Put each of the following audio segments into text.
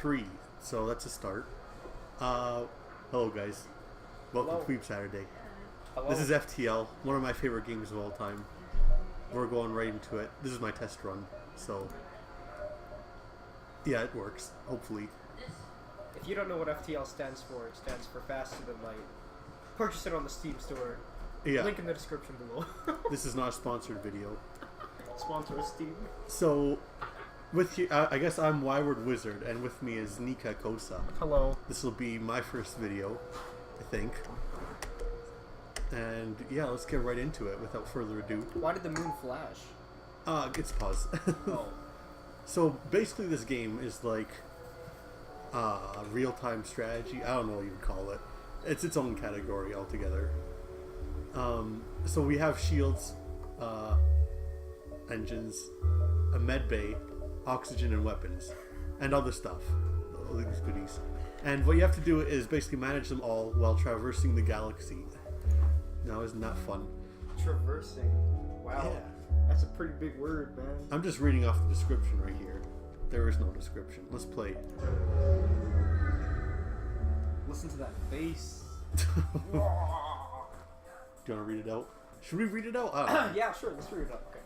3, so that's a start. Hello guys. Welcome to WeebSaturday. Hello. This is FTL, one of my favorite games of all time. We're going right into it. This is my test run, so yeah, it works, hopefully. If you don't know what FTL stands for, it stands for Faster Than Light. Purchase it on the Steam store. Yeah. Link in the description below. This is not a sponsored video. Sponsor of Steam. So, with you, I guess I'm Whyward Wizard, and with me is Nikakosa. Hello. This will be my first video, I think. And yeah, let's get right into it without further ado. Why did the moon flash? It's pause. Oh. So basically this game is like real-time strategy. I don't know what you'd call it. It's its own category altogether. So we have shields, engines, a med bay, oxygen and weapons, and other stuff. All these goodies. And what you have to do is basically manage them all while traversing the galaxy. Now, isn't that fun? Traversing. Wow. Yeah. That's a pretty big word, man. I'm just reading off the description right here. There is no description. Let's play. Listen to that bass. Do you want to read it out? Should we read it out? Yeah, sure. Let's read it up. Okay.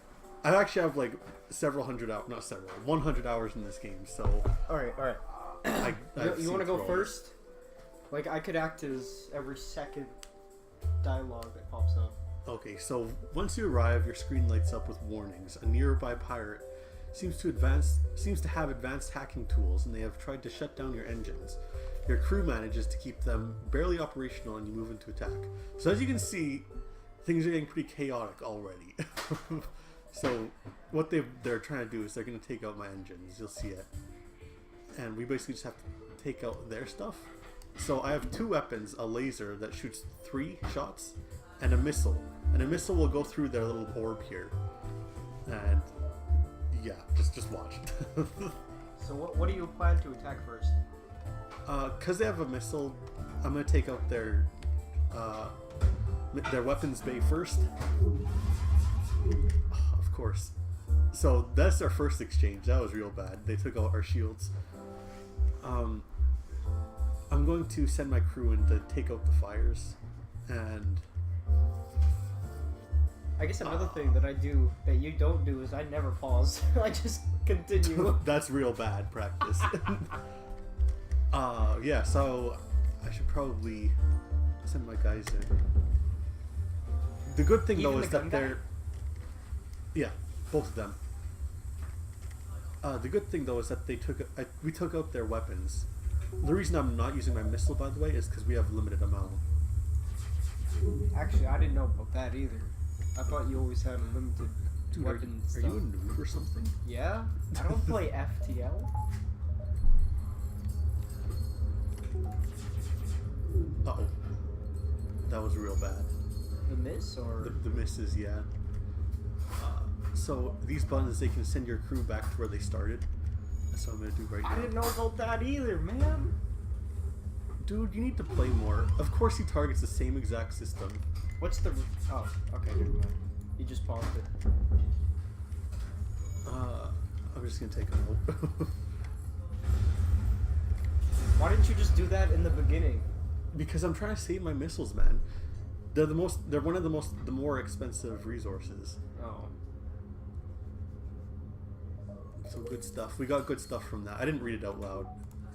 I actually have like several hundred hours, not several, 100 hours in this game, so... Alright. You want to go first? Like, I could act as every second dialogue that pops up. Okay, so once you arrive, your screen lights up with warnings. A nearby pirate seems to have advanced hacking tools, and they have tried to shut down your engines. Your crew manages to keep them barely operational, and you move into attack. So as you can see, things are getting pretty chaotic already. So what they're trying to do is they're going to take out my engines. You'll see it, and we basically just have to take out their stuff. So I have 2 weapons: a laser that shoots 3 shots, and a missile. And a missile will go through their little orb here. And yeah, just watch. So what do you plan to attack first? Cause they have a missile, I'm gonna take out their weapons bay first. Of course. So that's their first exchange. That was real bad. They took out our shields. I'm going to send my crew in to take out the fires, and I guess another thing that I do that you don't do is I never pause. I just continue. That's real bad practice. Yeah, so I should probably send my guys in. The good thing though is that they're... Yeah, both of them. The good thing though is that we took out their weapons. The reason I'm not using my missile, by the way, is because we have a limited amount. Actually, I didn't know about that either. I thought you always had unlimited weapons. Are you a noob or something? Yeah? I don't play FTL. Uh-oh. That was real bad. The miss, or? The misses, yeah. So, these buttons, they can send your crew back to where they started. That's what I'm going to do right now. I didn't know about that either, man. Dude, you need to play more. Of course he targets the same exact system. What's the... Oh, okay, never mind. You just paused it. I'm just going to take a note. Why didn't you just do that in the beginning? Because I'm trying to save my missiles, man. They're one of the more expensive resources. Oh. So good stuff. We got good stuff from that. I didn't read it out loud,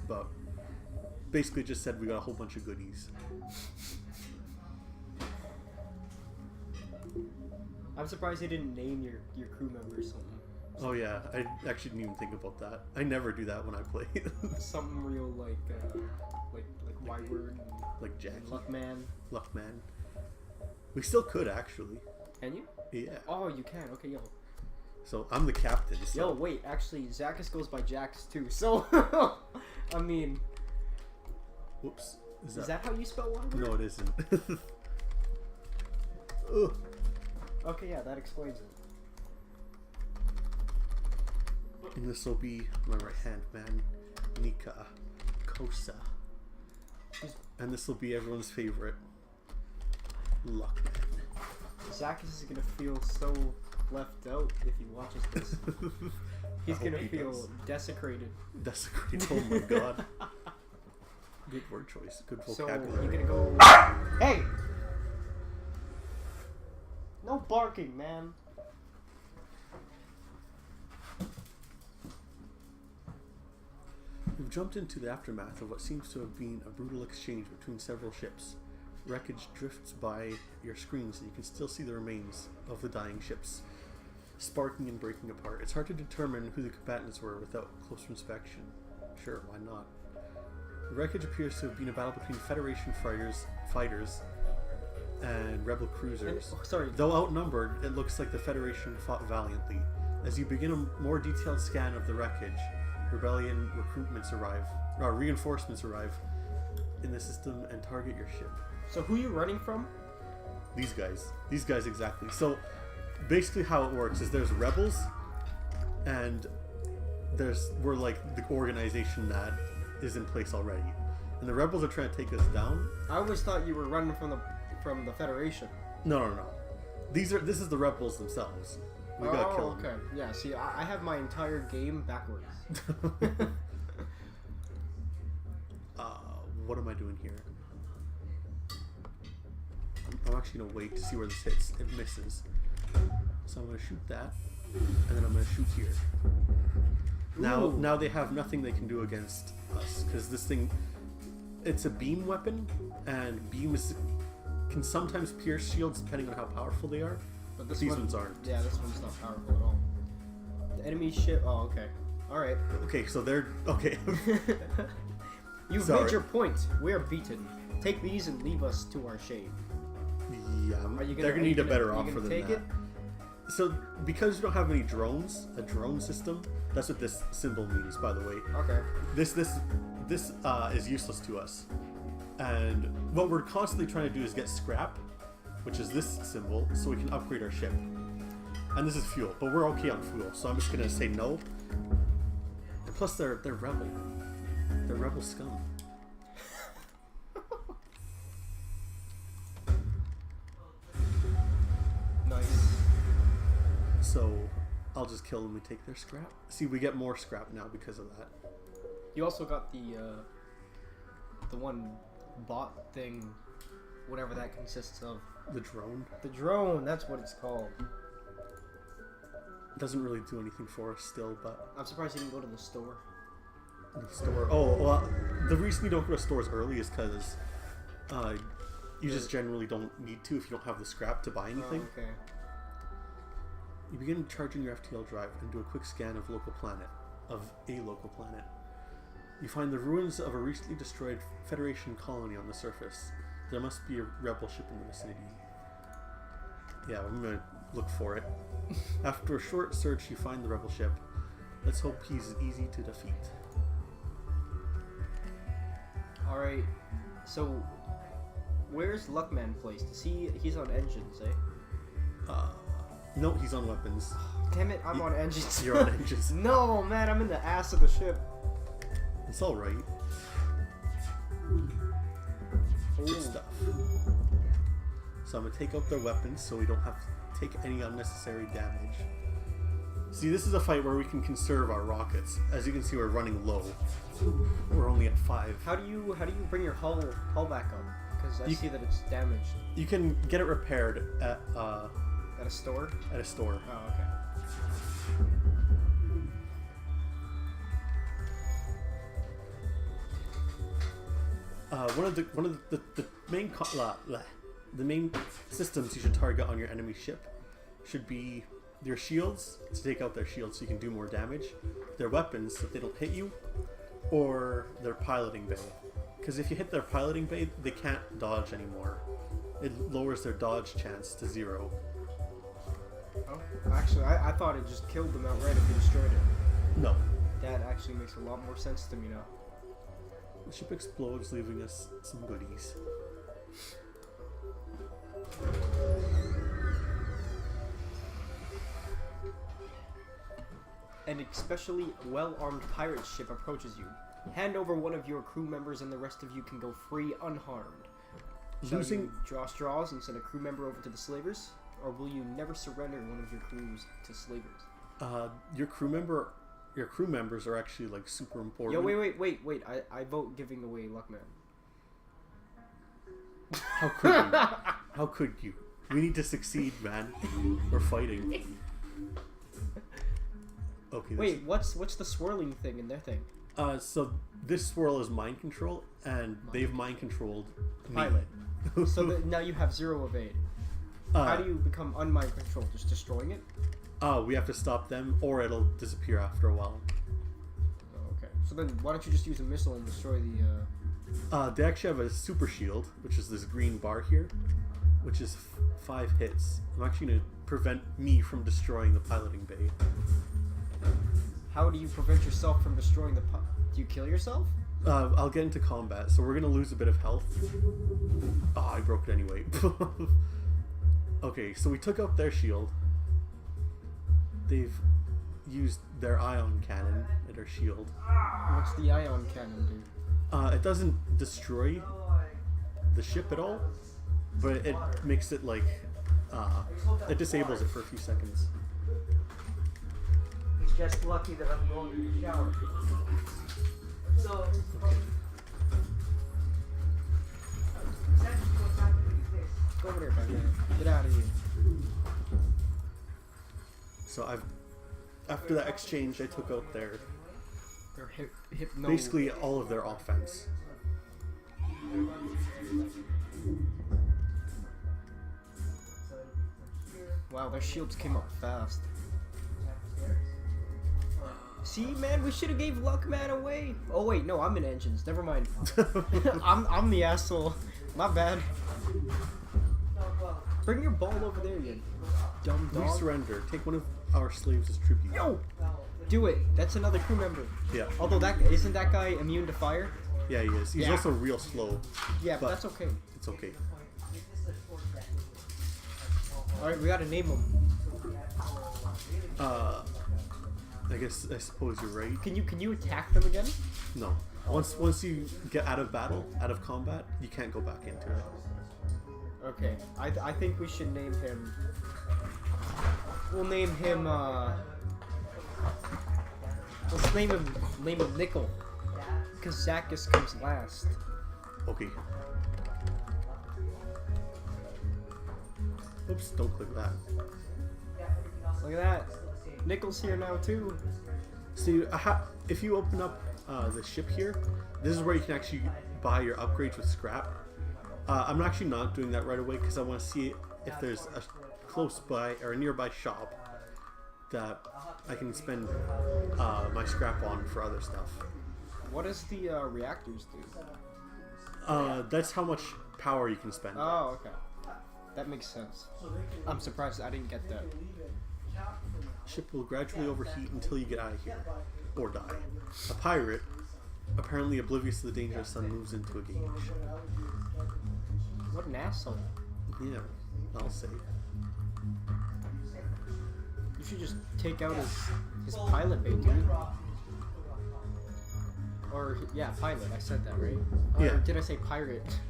but basically just said we got a whole bunch of goodies. I'm surprised they didn't name your crew member or something. Oh yeah, I actually didn't even think about that. I never do that when I play. Something real like Whyward, like Jackie. Luckman. We still could actually. Can you? Yeah. Oh, you can. Okay, yo. So I'm the captain. So. Yo, wait. Actually, Zackus goes by Jax too. So, I mean. Whoops. Is that how you spell Whyward? No, it isn't. Ugh. Okay, yeah, that explains it. And this will be my right hand man, Nikakosa. And this will be everyone's favorite, Luckman. Zackus is gonna feel so left out if he watches this. He's gonna feel desecrated. Desecrated. Oh my god. Good word choice. Good vocabulary. So you're gonna go. Hey! No barking, man. We've jumped into the aftermath of what seems to have been a brutal exchange between several ships. Wreckage drifts by your screen so you can still see the remains of the dying ships, sparking and breaking apart. It's hard to determine who the combatants were without closer inspection. Sure, why not? The wreckage appears to have been a battle between Federation fighters and Rebel cruisers. Though outnumbered, it looks like the Federation fought valiantly. As you begin a more detailed scan of the wreckage, Rebellion reinforcements arrive in the system and target your ship. So who are you running from? These guys exactly. So basically how it works is there's rebels and we're like the organization that is in place already, and the rebels are trying to take us down. I always thought you were running from the Federation. No. This is the rebels themselves. We gotta kill them. Okay. Yeah. See, I have my entire game backwards. What am I doing here? I'm actually gonna wait to see where this hits. It misses, so I'm gonna shoot that, and then I'm gonna shoot here. Now they have nothing they can do against us because this thing, it's a beam weapon, and beams can sometimes pierce shields depending on how powerful they are. But these ones aren't. Yeah, this one's not powerful at all. The enemy ship. Oh, okay. All right. Okay, so they're okay. You've made your point. We are beaten. Take these and leave us to our shade. Yeah, they're gonna need a better offer than that. So, because you don't have any drones, a drone system, that's what this symbol means, by the way. Okay. This is useless to us, and what we're constantly trying to do is get scrap, which is this symbol, so we can upgrade our ship. And this is fuel, but we're okay on fuel, so I'm just gonna say no. And plus, they're rebel. They're rebel scum. Nice. So, I'll just kill them and take their scrap. See, we get more scrap now because of that. You also got the one bot thing, whatever that consists of. The drone? The drone, that's what it's called. It doesn't really do anything for us still, but... I'm surprised you didn't go to the store. The store? Oh, well, the reason you don't go to stores early is because you just generally don't need to if you don't have the scrap to buy anything. Oh, okay. You begin charging your FTL drive and do a quick scan of a local planet. You find the ruins of a recently destroyed Federation colony on the surface. There must be a rebel ship in the vicinity. Yeah, I'm gonna look for it. After a short search, you find the rebel ship. Let's hope he's easy to defeat. Alright, so where's Luckman placed? Is he's on engines, eh? No, he's on weapons. Damn it, I'm on engines. You're on engines. No, man, I'm in the ass of the ship. It's alright. Good stuff. So I'm gonna take out their weapons so we don't have to take any unnecessary damage. See, this is a fight where we can conserve our rockets. As you can see, we're running low. We're only at 5. How do you bring your hull back up? Because I see that it's damaged. You can get it repaired at a store. At a store. Oh, okay. One of the main systems you should target on your enemy ship should be their shields, to take out their shields so you can do more damage, their weapons so that they don't hit you, or their piloting bay. Because if you hit their piloting bay, they can't dodge anymore. It lowers their dodge chance to 0. Oh, actually, I thought it just killed them outright if you destroyed it. No. That actually makes a lot more sense to me now. The ship explodes, leaving us some goodies. An especially well-armed pirate ship approaches you. Hand over one of your crew members and the rest of you can go free unharmed. Shall you draw straws and send a crew member over to the slavers? or will you never surrender one of your crews to slavers? Your crew members are actually like super important. Yo, wait. I vote giving away Luckman. How could you? How could you? We need to succeed, man. We're fighting. Okay. Wait, what's the swirling thing in their thing? So this swirl is mind control, and they've mind controlled me. Pilot. So now you have 0 evade. How do you become unmind controlled? Just destroying it? We have to stop them, or it'll disappear after a while. Oh, okay. So then, why don't you just use a missile and destroy the? They actually have a super shield, which is this green bar here, which is 5 hits. I'm actually going to prevent me from destroying the piloting bay. How do you prevent yourself from destroying the? Do you kill yourself? I'll get into combat, so we're gonna lose a bit of health. Oh, I broke it anyway. Okay, so we took out their shield. They've used their ion cannon at our shield. What's the ion cannon do? It doesn't destroy the ship at all, but it makes it like it disables it for a few seconds. He's just lucky that I'm going to the shower. So, essentially what's happening is this. Go over there, man. Get out of here. So after that exchange, I took out their Hypno. basically all of their offense. Wow, their shields came up fast. See, man, we should have gave Luckman away. Oh wait, no, I'm in engines. Never mind. I'm the asshole. My bad. Bring your ball over there, you dumb We dog. surrender. Take one of our slaves as tribute. Yo, do it. That's another crew member. Yeah. Although that isn't that guy immune to fire? Yeah, he is. He's Yeah. also real slow. Yeah, but that's okay. It's okay. All right, we gotta name him. I suppose you're right. Can you attack them again? No. Once you get out of battle, out of combat, you can't go back into it. Okay, I think we should name him. We'll name him. Let's name him Nickel, because Zacchus comes last. Okay. Oops! Don't click that. Look at that. Nickel's here now too. See, if you open up the ship here, this is where you can actually buy your upgrades with scrap. I'm actually not doing that right away because I want to see if there's a close by or a nearby shop that I can spend my scrap on for other stuff. What does the reactors do? That's how much power you can spend. Oh, okay. That makes sense. I'm surprised I didn't get that. Ship will gradually overheat until you get out of here or die. A pirate, apparently oblivious to the danger of the sun, moves into a gauge. What an asshole. Yeah, I'll say. You should just take out his pilot bay, dude. Or, yeah, pilot. I said that, right? Or Yeah. did I say pirate?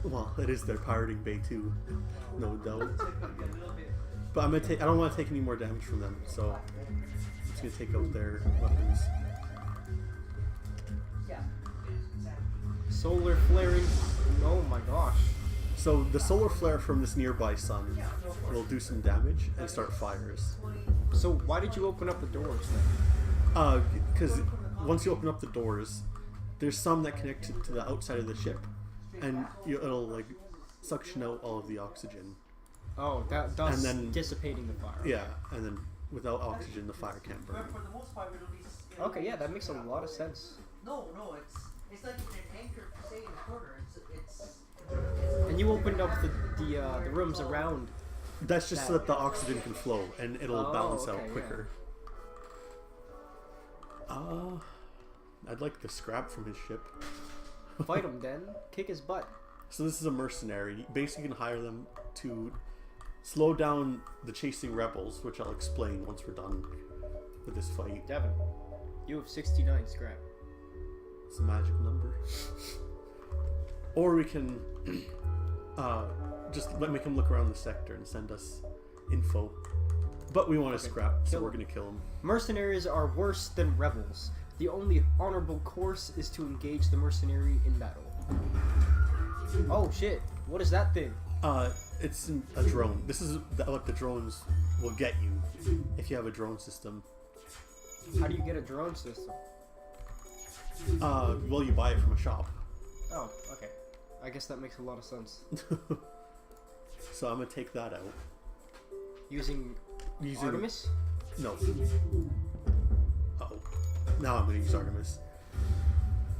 Well, it is their pirating bay too, no doubt. But I don't want to take any more damage from them, so I'm just gonna take out their weapons. Solar flaring. Oh my gosh. So the solar flare from this nearby sun will do some damage and start fires. So why did you open up the doors then? Because once you open up the doors, there's some that connect to the outside of the ship, and it'll like suction out all of the oxygen. Oh, that does And then- dissipating the fire. Yeah, and then without oxygen, the fire can't burn. For the most part, it'll be. Okay, yeah, that makes a lot of sense. No, it's like an anchor, say in a corner. It's And you opened up the rooms around. That's just so that the oxygen can flow and it'll Oh, balance okay, out quicker. I'd like the scrap from his ship. Fight him then. Kick his butt. So this is a mercenary. Basically, you can hire them to slow down the chasing rebels, which I'll explain once we're done with this fight. Devin, you have 69 scrap. It's a magic number. Or we can just make him look around the sector and send us info. But we want to scrap, so we're gonna kill him. Mercenaries are worse than rebels. The only honorable course is to engage the mercenary in battle. Oh shit! What is that thing? It's a drone. This is what the drones will get you if you have a drone system. How do you get a drone system? Well, you buy it from a shop. Oh, okay. I guess that makes a lot of sense. So I'm gonna take that out. Using Artemis? No. Uh-oh. Now I'm gonna use Artemis.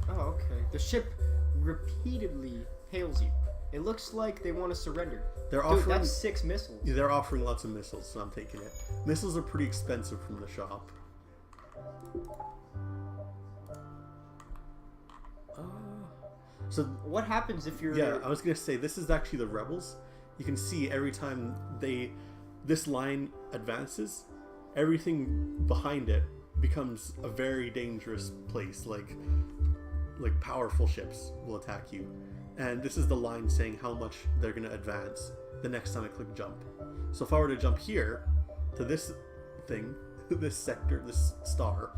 Oh, okay. The ship repeatedly hails you. It looks like they want to surrender. Dude, that's 6 missiles. Yeah, they're offering lots of missiles, so I'm taking it. Missiles are pretty expensive from the shop. So what happens if you're... Yeah, I was gonna say, this is actually the rebels. You can see every time this line advances, everything behind it becomes a very dangerous place. Like powerful ships will attack you. And this is the line saying how much they're gonna advance the next time I click jump. So if I were to jump here to this thing, this sector, this star,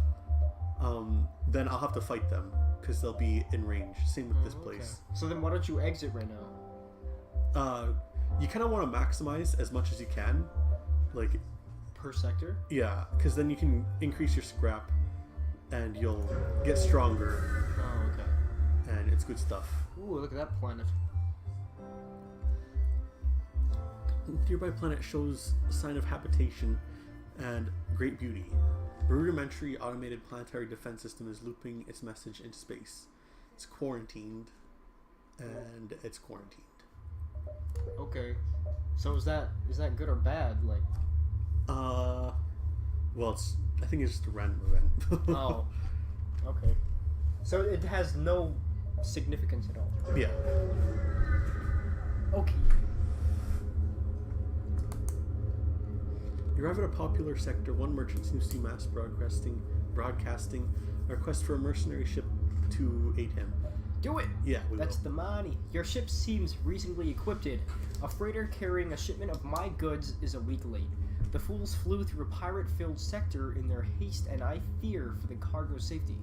then I'll have to fight them because they'll be in range. Same with this place. So then why don't you exit right now? You kind of want to maximize as much as you can, like per sector. Yeah, because then you can increase your scrap, and you'll get stronger. Oh, okay. And it's good stuff. Ooh, look at that planet. Nearby planet shows a sign of habitation and great beauty. A rudimentary automated planetary defense system is looping its message into space. It's quarantined, and it's quarantined. Okay, so is that good or bad? Like, well, I think it's just a random event. Oh, okay. So it has no significance at all. Yeah. Okay. You arrive at a popular sector. One merchant seems to be mass broadcasting a request for a mercenary ship to aid him. Do it! Yeah, That's the money. Your ship seems reasonably equipped. A freighter carrying a shipment of my goods is a week late. The fools flew through a pirate-filled sector in their haste, and I fear for the cargo's safety.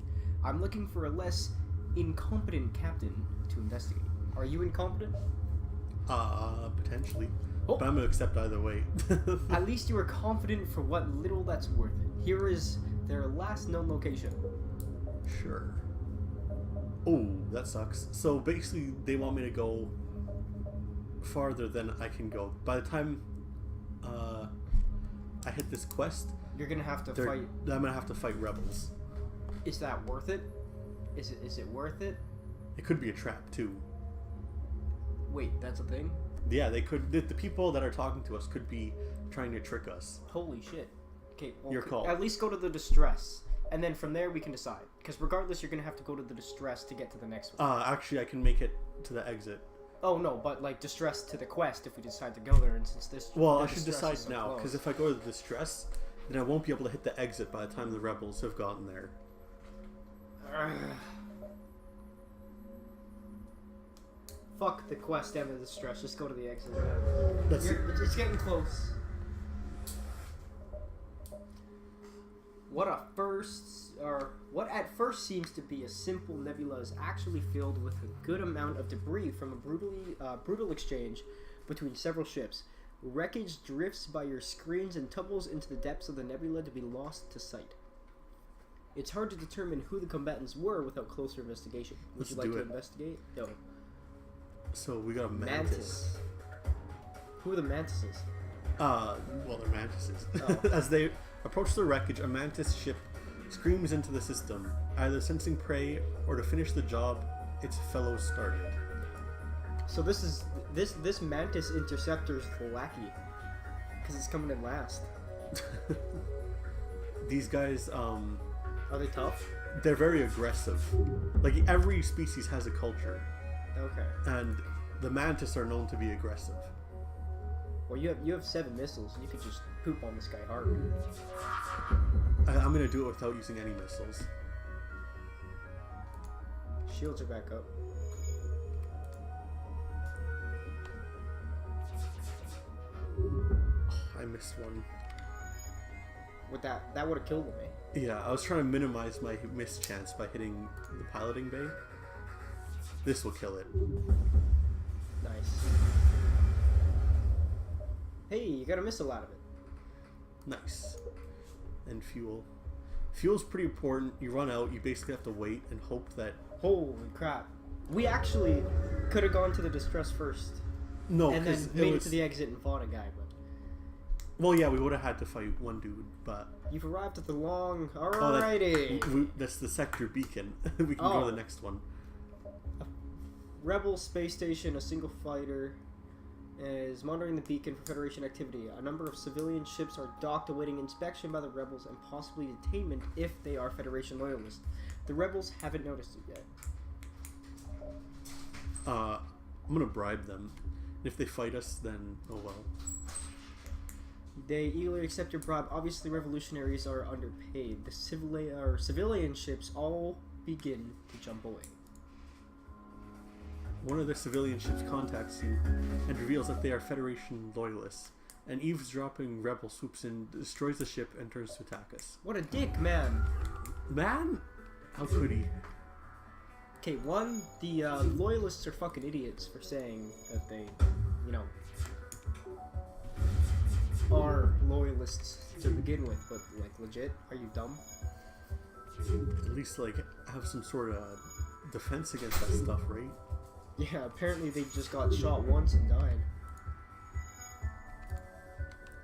I'm looking for a less incompetent captain to investigate. Are you incompetent? Potentially. Oh. But I'm gonna accept either way. At least you are confident for what little that's worth. Here is their last known location. Sure. Oh, that sucks. So basically, they want me to go farther than I can go. By the time I hit this quest, you're gonna have to fight. I'm gonna have to fight rebels. Is that worth it? Is it worth it? It could be a trap too. Wait, that's a thing? Yeah, they could. The people that are talking to us could be trying to trick us. Holy shit. Okay, well, your call. At least go to the distress, and then from there we can decide. Because regardless, you're gonna have to go to the distress to get to the next one. Actually, I can make it to the exit. Oh no, but like distress to the quest if we decide to go there, and since this. Well, I should decide now, because if I go to the distress, then I won't be able to hit the exit by the time the rebels have gotten there. Fuck the quest and the distress. Just go to the exit. It's getting close. What at first seems to be a simple nebula is actually filled with a good amount of debris from a brutal exchange between several ships. Wreckage drifts by your screens and tumbles into the depths of the nebula to be lost to sight. It's hard to determine who the combatants were without closer investigation. Would you like to investigate? No. So we got a mantis. Who are the mantises? Well, they're mantises. Oh. As they approach the wreckage, a mantis ship screams into the system, either sensing prey or to finish the job its fellows started. So this mantis interceptor is lucky, because it's coming in last. These guys, are they tough? They're very aggressive. Like every species has a culture. Okay. And the mantis are known to be aggressive. Well, you have 7 missiles. You could just poop on this guy hard. I'm gonna do it without using any missiles. Shields are back up. I missed one. With that would have killed me. Yeah, I was trying to minimize my miss chance by hitting the piloting bay. This will kill it. Nice. Hey, you got a missile out of it. Nice. And fuel. Fuel's pretty important. You run out, you basically have to wait and hope that... Holy crap. We actually could have gone to the distress first. No, and then because made it to the exit and fought a guy, but... Well, yeah, we would have had to fight one dude, but... You've arrived at the long... Oh, Alrighty! that's the sector beacon. We can go to the next one. Rebel space station, a single fighter, is monitoring the beacon for Federation activity. A number of civilian ships are docked awaiting inspection by the rebels and possibly detainment if they are Federation loyalists. The rebels haven't noticed it yet. I'm gonna bribe them. If they fight us, then oh well. They eagerly accept your bribe. Obviously, revolutionaries are underpaid. The civilian ships all begin to jump away. One of the civilian ships contacts you and reveals that they are Federation loyalists. An eavesdropping rebel swoops in, destroys the ship, and turns to attack us. What a dick, man! Man? How could he? Okay, one, the loyalists are fucking idiots for saying that they, you know, are loyalists to begin with, but, like, legit? Are you dumb? At least, like, have some sort of defense against that stuff, right? Yeah, apparently they just got shot once and died.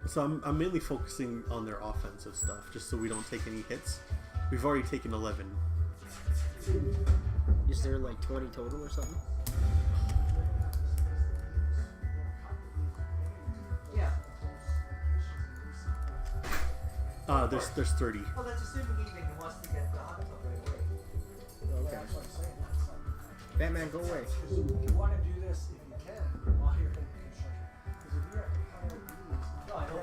So I'm mainly focusing on their offensive stuff, just so we don't take any hits. We've already taken 11. Is there like 20 total or something? Yeah. There's 30. Well, that's assuming even he wants to get the hot tub right away. Okay. Batman, go away. You want to do this if you can while you're in construction. Because if you're at higher duties, No, I know.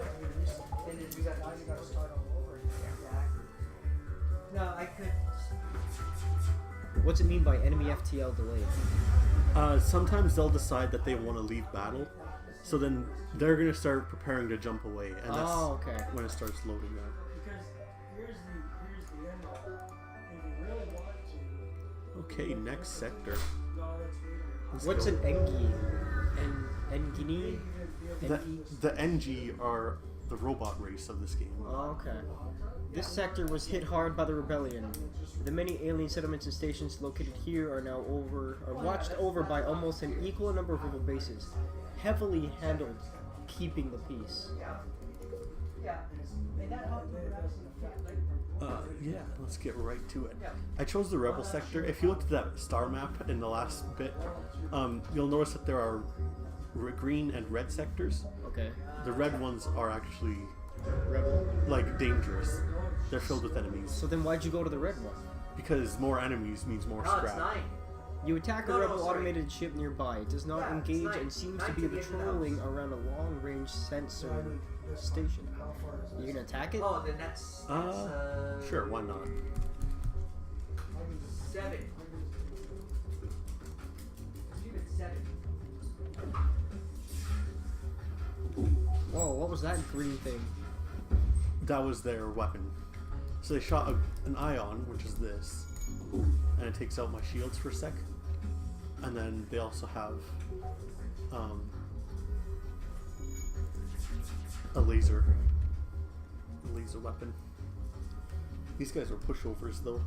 And then we got now you got to start all over again. Exactly. No, I could. What's it mean by enemy FTL delayed? Sometimes they'll decide that they want to leave battle, so then they're gonna start preparing to jump away, and that's okay. when it starts loading up. Because here's the end of it. If you really want to, Okay, next sector. Let's What's go. an Engi? Engini? The NG are the robot race of this game. Oh, okay. This sector was hit hard by the rebellion. The many alien settlements and stations located here are now watched over by almost an equal number of rebel bases, heavily handled, keeping the peace. Yeah. And that helped with Yeah, let's get right to it. I chose the rebel sector. If you look at that star map in the last bit, you'll notice that there are green and red sectors. Okay. The red ones are actually Rebel. like dangerous. They're filled with enemies. So then why'd you go to the red one? Because more enemies means more No, it's scrap. 9. You attack a No, rebel sorry. automated ship nearby. It does not Yeah, it's engage nine. and seems Nine to be to get to the patrolling house. around a long-range sensor station. You gonna attack it? Oh, then that's Sure, why not? 7. Even 7. Whoa, what was that green thing? That was their weapon. So they shot an ion, which is this, and it takes out my shields for a sec. And then they also have a laser weapon. These guys are pushovers, though.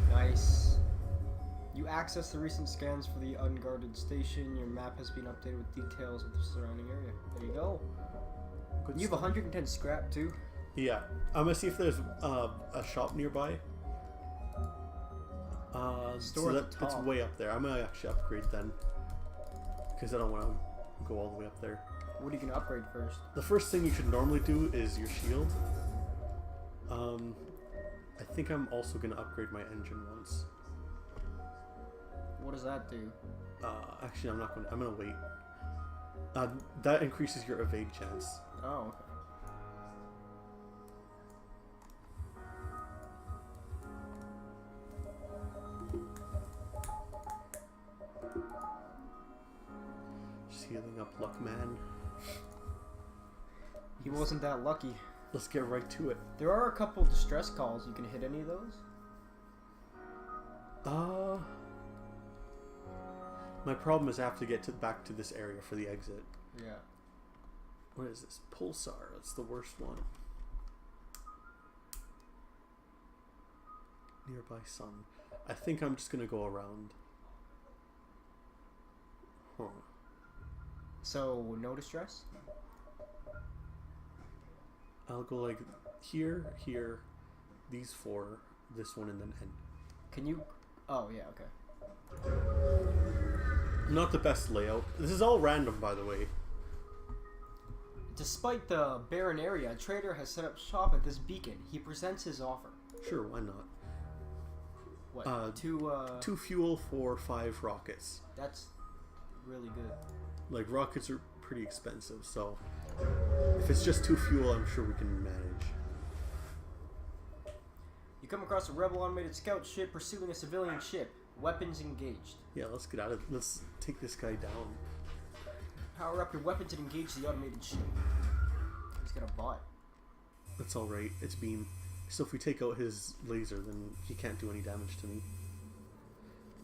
Nice. You access the recent scans for the unguarded station. Your map has been updated with details of the surrounding area. There you go. Good You have stuff. 110 scrap too. Yeah, I'm gonna see if there's a shop nearby. Store So at that, the that's top. way up there. I'm gonna actually upgrade then, because I don't want to go all the way up there. What are you gonna upgrade first? The first thing you should normally do is your shield. I think I'm also gonna upgrade my engine once. What does that do? Actually, I'm not gonna. I'm gonna wait. That increases your evade chance. Oh, okay. Healing up luck, man. He wasn't that lucky. Let's get right to it. There are a couple distress calls. You can hit any of those? My problem is I have to get back to this area for the exit. Yeah. What is this? Pulsar. That's the worst one. Nearby sun. I think I'm just gonna go around. Huh. So, no distress? I'll go like here, here, these four, this one, and then end. Can you... Oh, yeah, okay. Not the best layout. This is all random, by the way. Despite the barren area, a trader has set up shop at this beacon. He presents his offer. Sure, why not? What? Two fuel for 5 rockets. That's really good. Like, rockets are pretty expensive, so if it's just 2 fuel, I'm sure we can manage. You come across a rebel automated scout ship pursuing a civilian ship. Weapons engaged. Yeah, let's get out of. Let's take this guy down. Power up your weapons and engage the automated ship. He's got a bot. That's all right. It's beam. So if we take out his laser, then he can't do any damage to me.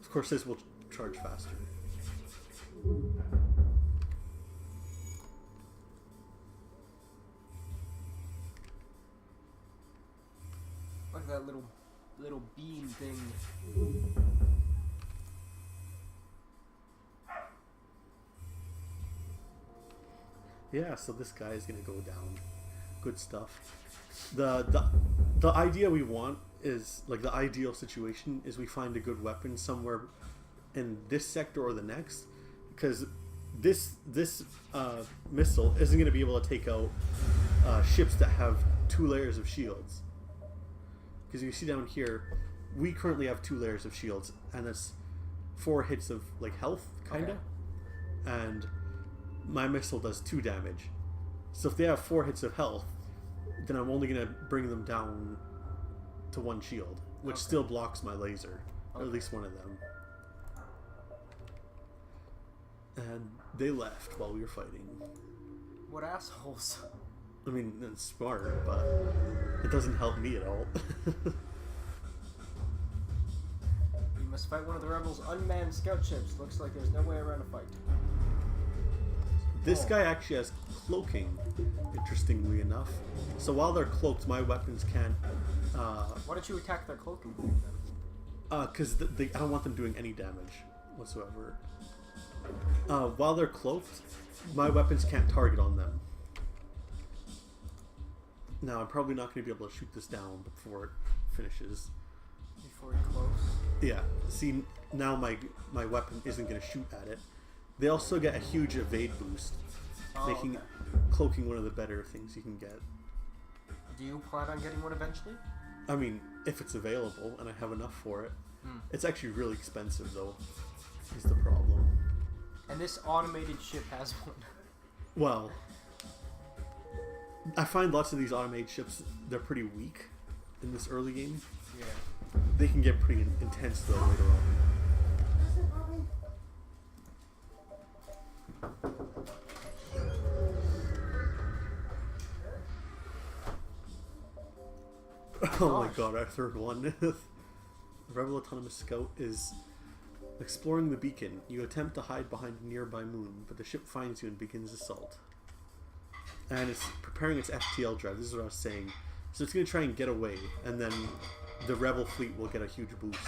Of course, this will charge faster. Look at that little beam thing. Yeah, so this guy is gonna go down. Good stuff. The idea we want is, like, the ideal situation is we find a good weapon somewhere in this sector or the next, because this missile isn't gonna be able to take out ships that have 2 layers of shields. Because you see down here, we currently have 2 layers of shields, and that's 4 hits of, like, health, kinda. Okay. And my missile does 2 damage. So if they have 4 hits of health, then I'm only gonna bring them down to 1 shield, which still blocks my laser, or at least one of them. And they left while we were fighting. What assholes. I mean, it's smart, but it doesn't help me at all. You must fight one of the rebels' unmanned scout ships. Looks like there's no way around a fight. This guy actually has cloaking, interestingly enough. So while they're cloaked, my weapons can't... Why don't you attack their cloaking thing then? Because I don't want them doing any damage whatsoever. While they're cloaked, my weapons can't target on them. Now, I'm probably not going to be able to shoot this down before it finishes. Before you close? Yeah. See, now my weapon isn't going to shoot at it. They also get a huge evade boost, making cloaking one of the better things you can get. Do you plan on getting one eventually? I mean, if it's available and I have enough for it. It's actually really expensive, though, is the problem. And this automated ship has one. Well, I find lots of these automated ships, they're pretty weak in this early game. Yeah. They can get pretty intense, though, later on. Oh my god, our third one. The Rebel Autonomous Scout is exploring the beacon. You attempt to hide behind a nearby moon, but the ship finds you and begins assault. And it's preparing its FTL drive. This is what I was saying. So it's going to try and get away, and then the Rebel fleet will get a huge boost.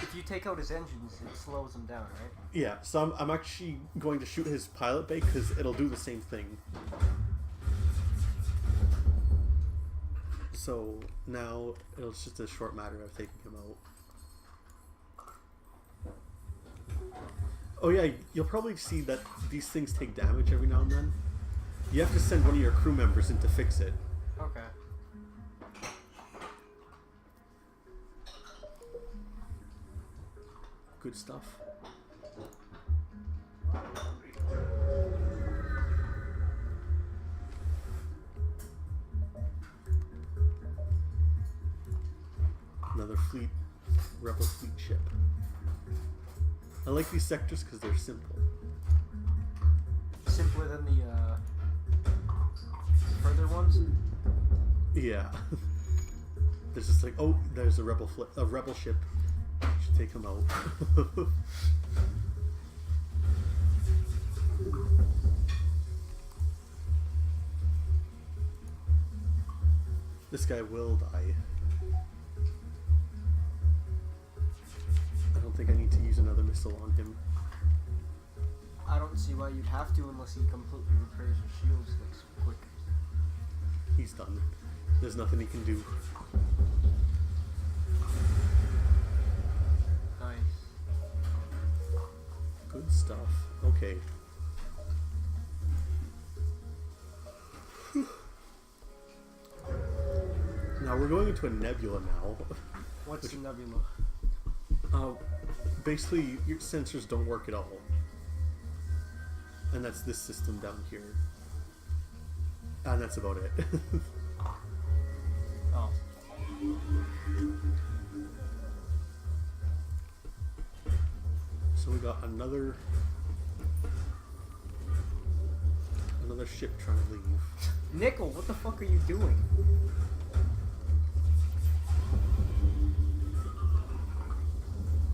If you take out his engines, it slows him down, right? Yeah, so I'm actually going to shoot his pilot bay because it'll do the same thing. So now it's just a short matter of taking him out. Oh yeah, you'll probably see that these things take damage every now and then. You have to send one of your crew members in to fix it. Okay. Good stuff. Another fleet, rebel fleet ship. I like these sectors because they're simple. simpler than the further ones. Yeah. There's just like, oh, there's a rebel ship. Should take him out. This guy will die. I don't think I need to use another missile on him. I don't see why you'd have to unless he completely repairs your shields like so quick. He's done. There's nothing he can do. Nice. Good stuff. Okay. Now we're going into a nebula now. What's the nebula? Basically, your sensors don't work at all. And that's this system down here. And that's about it. Oh. So we got another ship trying to leave. Nickel, what the fuck are you doing?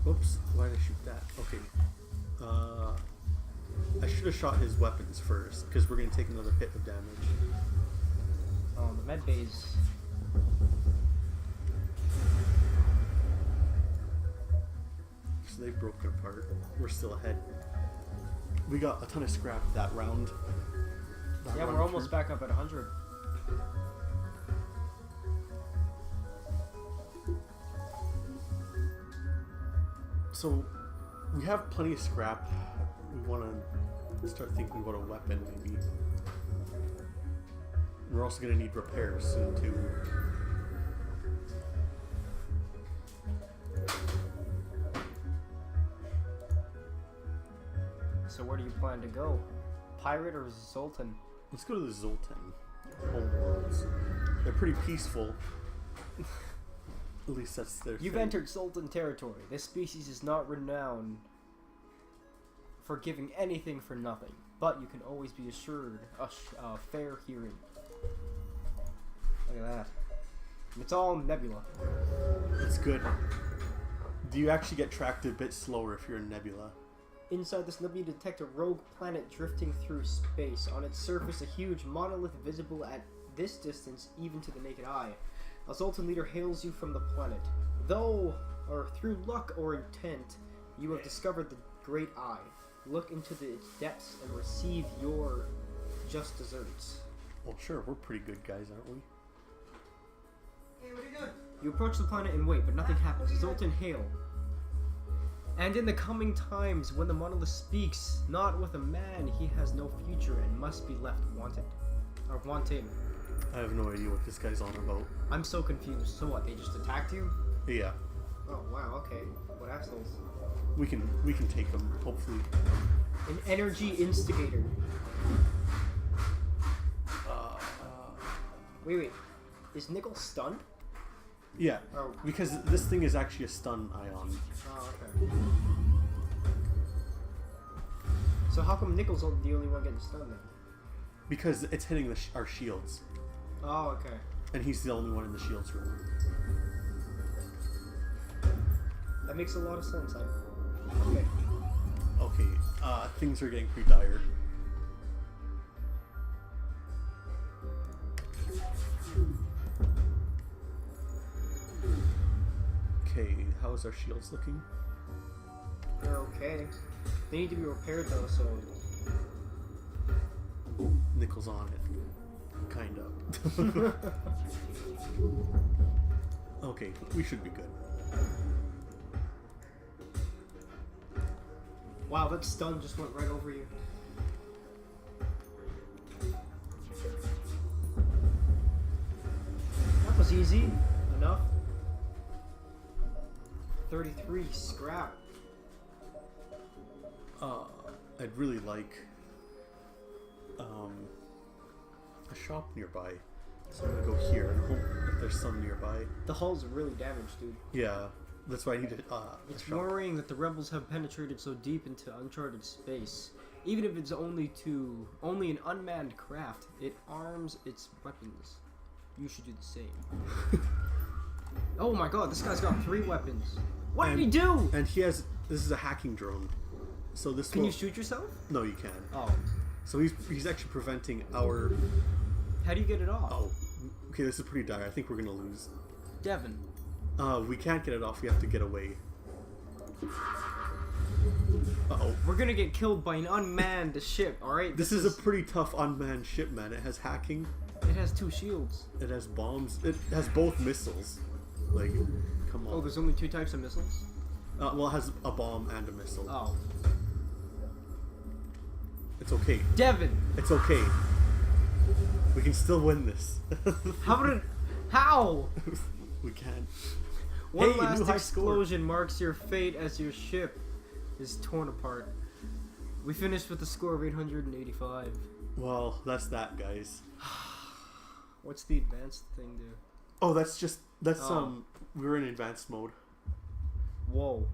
Oops, why did I shoot that? Okay. I should have shot his weapons first, because we're going to take another hit of damage. Oh, the med bays. So they broke it apart. We're still ahead. We got a ton of scrap that round. Yeah, we're almost back up at 100. So, we have plenty of scrap. We want to start thinking about a weapon, maybe. We're also going to need repairs soon, too. So where do you plan to go? Pirate or Zoltan? Let's go to the Zoltan homeworlds. They're pretty peaceful. At least that's their You've thing. entered Zoltan territory. This species is not renowned for giving anything for nothing, but you can always be assured a fair hearing. Look at that. It's all nebula. That's good. Do you actually get tracked a bit slower if you're in Nebula? Inside this nebula, you detect a rogue planet drifting through space. On its surface, a huge monolith visible at this distance, even to the naked eye. A Zoltan leader hails you from the planet. Through luck or intent, you have discovered the Great Eye. Look into its depths and receive your just desserts. Well, sure, we're pretty good guys, aren't we? Hey, what are you doing? You approach the planet and wait, but nothing happens. Zoltan hail. And in the coming times, when the monolith speaks, not with a man, he has no future and must be left wanted. Or wanting. I have no idea what this guy's on about. I'm so confused. So what, they just attacked you? Yeah, Oh, wow, okay. What assholes. we can take him, hopefully. An energy instigator. Wait. Is Nickel stunned? Yeah, Oh. because this thing is actually a stun ion. Oh, okay. So how come Nickel's the only one getting stunned then? Because it's hitting our shields. Oh, okay. And he's the only one in the shields room. That makes a lot of sense. Okay. Okay, things are getting pretty dire. Okay, how's our shields looking? They're okay. They need to be repaired though, so... Nickel's on it. Kind of. Okay, we should be good. Wow, that stun just went right over you. That was easy enough. 33 scrap. I'd really like a shop nearby. So I'm gonna go here and hope that there's some nearby. The hull's really damaged, dude. Yeah, that's why I need to. It's a shop. worrying that the rebels have penetrated so deep into uncharted space. Even if it's only an unmanned craft, it arms its weapons. You should do the same. Oh my god, this guy's got 3 weapons. What did he do? And he has. This is a hacking drone. So this. Can you shoot yourself? No, you can't. Oh. So he's actually preventing our. How do you get it off? Oh. Okay, this is pretty dire. I think we're gonna lose. Devin. We can't get it off. We have to get away. Uh-oh. We're gonna get killed by an unmanned ship, alright? This is a pretty tough unmanned ship, man. It has hacking. It has 2 shields. It has bombs. It has both missiles. Like, come on. Oh, there's only 2 types of missiles? Well, it has a bomb and a missile. Oh. It's okay. Devin! It's okay. We can still win this. How? We can. One Hey, last new high score. explosion marks your fate as your ship is torn apart. We finished with a score of 885. Well, that's that, guys. What's the advanced thing do? Oh, that's Oh. we were in advanced mode. Whoa.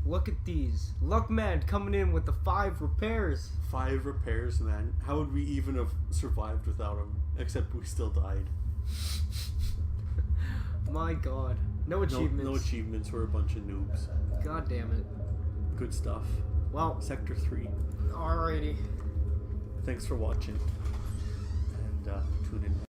Look at these. Luckman coming in with the 5 repairs. 5 repairs, man. How would we even have survived without him? Except we still died. My god. No achievements. No achievements. We're a bunch of noobs. God damn it. Good stuff. Well, Sector 3. alrighty. Thanks for watching. And tune in.